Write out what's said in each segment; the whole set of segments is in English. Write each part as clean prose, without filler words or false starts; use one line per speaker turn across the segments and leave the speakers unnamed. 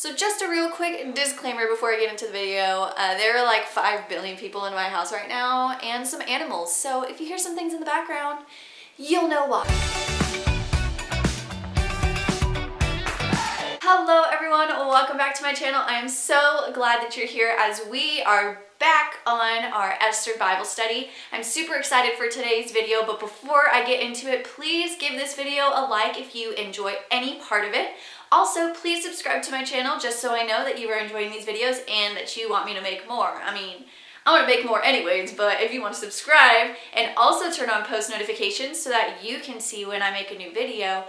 So just a real quick disclaimer before I get into the video. There are like 5 billion people in my house right now and some animals. So if you hear some things in the background, you'll know why. Hello everyone, welcome back to my channel. I am so glad that you're here as we are back on our Esther Bible study. I'm super excited for today's video, but before I get into it, please give this video a like if you enjoy any part of it. Also, please subscribe to my channel just so I know that you are enjoying these videos and that you want me to make more. I mean, I want to make more anyways, but if you want to subscribe and also turn on post notifications so that you can see when I make a new video,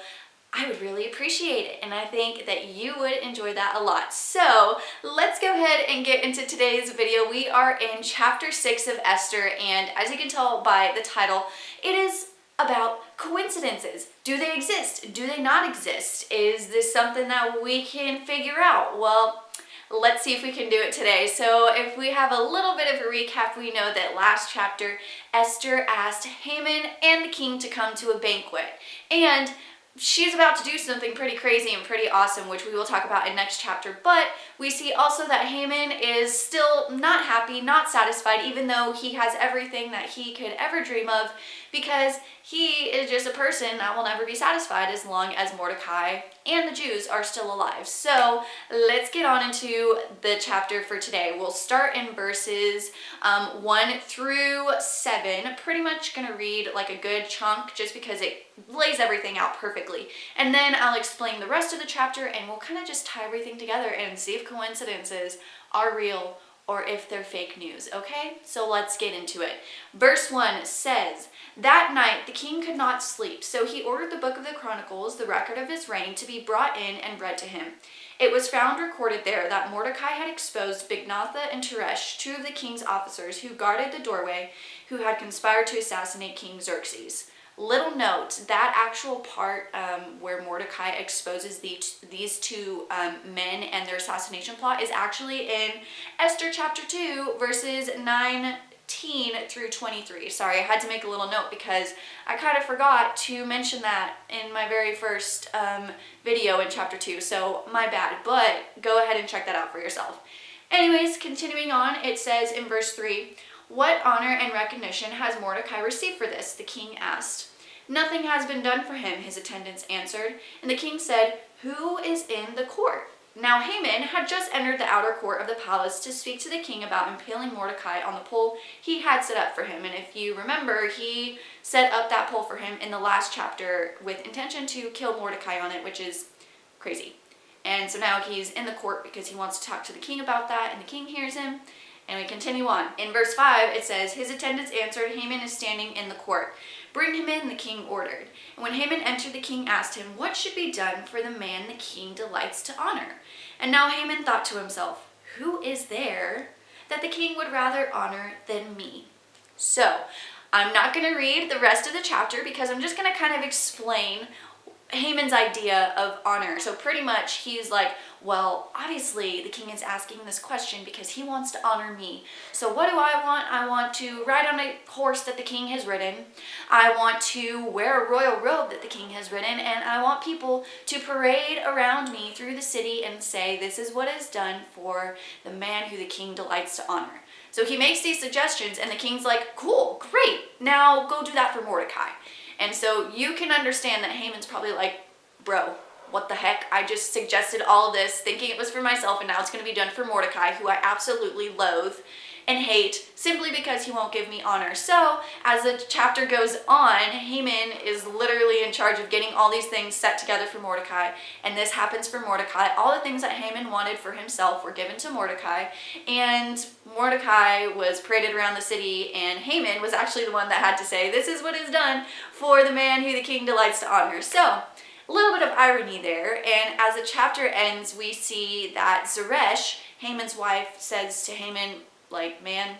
I would really appreciate it, and I think that you would enjoy that a lot. So let's go ahead and get into today's video. We are in chapter 6 of Esther, and as you can tell by the title, it is about coincidences. Do they exist? Do they not exist? Is this something that we can figure out? Well, let's see if we can do it today. So if we have a little bit of a recap, we know that last chapter, Esther asked Haman and the king to come to a banquet. And she's about to do something pretty crazy and pretty awesome, which we will talk about in next chapter. But we see also that Haman is still not happy, not satisfied, even though he has everything that he could ever dream of, because he is just a person that will never be satisfied as long as Mordecai and the Jews are still alive. So let's get on into the chapter for today. We'll start in verses 1 through 7. Pretty much going to read like a good chunk just because it lays everything out perfectly. And then I'll explain the rest of the chapter and we'll kind of just tie everything together and see if coincidences are real or if they're fake news, okay? So let's get into it. Verse 1 says, "That night the king could not sleep, so he ordered the book of the Chronicles, the record of his reign, to be brought in and read to him. It was found recorded there that Mordecai had exposed Bigthan and Teresh, 2 of the king's officers who guarded the doorway, who had conspired to assassinate King Xerxes." Little note, that actual part where Mordecai exposes these two men and their assassination plot is actually in Esther chapter 2, verses 19 through 23. Sorry, I had to make a little note because I kind of forgot to mention that in my very first video in chapter 2, so my bad, but go ahead and check that out for yourself. Anyways, continuing on, it says in verse 3, "What honor and recognition has Mordecai received for this?" the king asked. "Nothing has been done for him," his attendants answered. And the king said, "Who is in the court?" Now Haman had just entered the outer court of the palace to speak to the king about impaling Mordecai on the pole he had set up for him. And if you remember, he set up that pole for him in the last chapter with intention to kill Mordecai on it, which is crazy. And so now he's in the court because he wants to talk to the king about that, and the king hears him. And we continue on. In verse 5, it says, "His attendants answered, 'Haman is standing in the court.' 'Bring him in,' the king ordered. And when Haman entered, the king asked him, 'What should be done for the man the king delights to honor?' And now Haman thought to himself, 'Who is there that the king would rather honor than me?'" So I'm not going to read the rest of the chapter because I'm just going to kind of explain Haman's idea of honor. So pretty much he's like, well, obviously the king is asking this question because he wants to honor me. So what do I want? I want to ride on a horse that the king has ridden. I want to wear a royal robe that the king has ridden. And I want people to parade around me through the city and say, this is what is done for the man who the king delights to honor. So he makes these suggestions and the king's like, cool, great. Now go do that for Mordecai. And so you can understand that Haman's probably like, bro, what the heck? I just suggested all of this thinking it was for myself and now it's going to be done for Mordecai, who I absolutely loathe and hate simply because he won't give me honor. So as the chapter goes on, Haman is literally in charge of getting all these things set together for Mordecai, and this happens for Mordecai. All the things that Haman wanted for himself were given to Mordecai, and Mordecai was paraded around the city, and Haman was actually the one that had to say, this is what is done for the man who the king delights to honor. So a little bit of irony there, and as the chapter ends, we see that Zeresh, Haman's wife, says to Haman, like, man,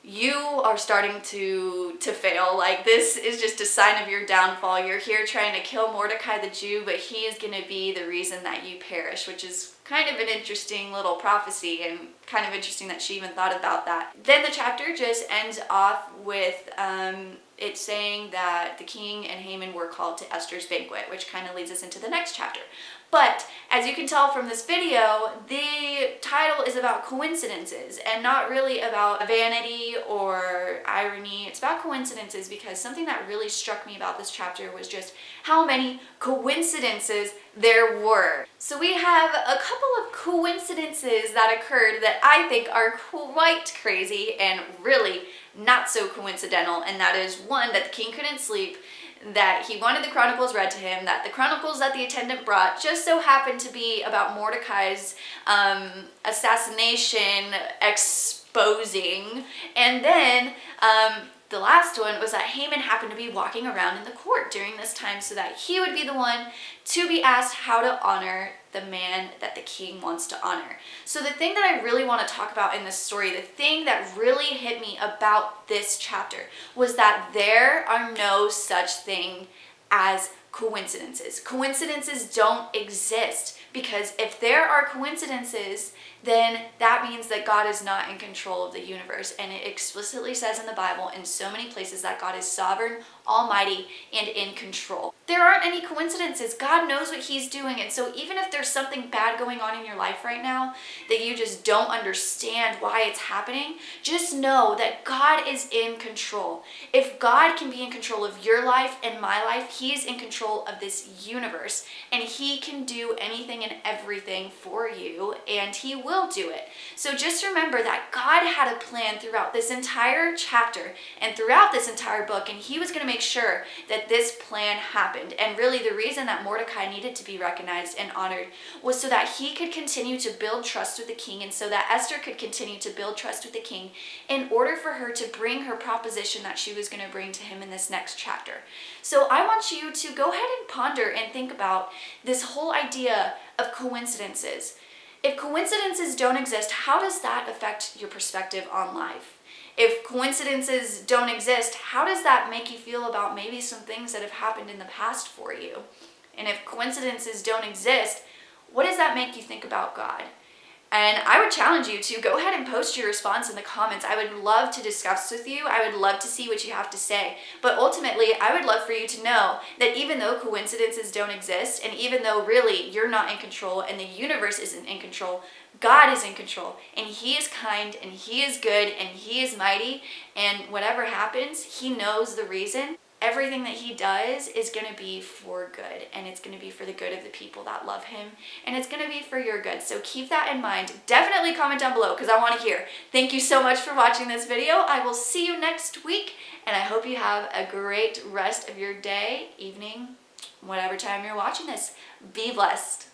you are starting to fail. Like, this is just a sign of your downfall. You're here trying to kill Mordecai the Jew, but he is going to be the reason that you perish, which is kind of an interesting little prophecy and kind of interesting that she even thought about that. Then the chapter just ends off with it saying that the king and Haman were called to Esther's banquet, which kind of leads us into the next chapter. But as you can tell from this video, the title is about coincidences and not really about vanity or irony. It's about coincidences because something that really struck me about this chapter was just how many coincidences there were. So we have a couple of coincidences that occurred that I think are quite crazy and really not so coincidental, and that is one, that the king couldn't sleep, that he wanted the chronicles read to him, that the chronicles that the attendant brought just so happened to be about Mordecai's assassination exposing, and then the last one was that Haman happened to be walking around in the court during this time so that he would be the one to be asked how to honor the man that the king wants to honor. So the thing that I really want to talk about in this story, the thing that really hit me about this chapter, was that there are no such thing as coincidences. Coincidences don't exist, because if there are coincidences, then that means that God is not in control of the universe. And it explicitly says in the Bible in so many places that God is sovereign, almighty, and in control. There aren't any coincidences. God knows what he's doing. And so even if there's something bad going on in your life right now that you just don't understand why it's happening, just know that God is in control. If God can be in control of your life and my life, he's in control of this universe, and he can do anything and everything for you, and he will do it. So just remember that God had a plan throughout this entire chapter and throughout this entire book, and he was going to make sure that this plan happened. And really the reason that Mordecai needed to be recognized and honored was so that he could continue to build trust with the king, and so that Esther could continue to build trust with the king in order for her to bring her proposition that she was going to bring to him in this next chapter. So I want you to go ahead and ponder and think about this whole idea of coincidences. If coincidences don't exist, how does that affect your perspective on life? If coincidences don't exist, how does that make you feel about maybe some things that have happened in the past for you? And if coincidences don't exist, what does that make you think about God? And I would challenge you to go ahead and post your response in the comments. I would love to discuss with you. I would love to see what you have to say. But ultimately, I would love for you to know that even though coincidences don't exist, and even though really you're not in control and the universe isn't in control, God is in control, and he is kind, and he is good, and he is mighty, and whatever happens, he knows the reason. Everything that he does is going to be for good, and it's going to be for the good of the people that love him, and it's going to be for your good. So keep that in mind. Definitely comment down below because I want to hear. Thank you so much for watching this video. I will see you next week, and I hope you have a great rest of your day, evening, whatever time you're watching this. Be blessed.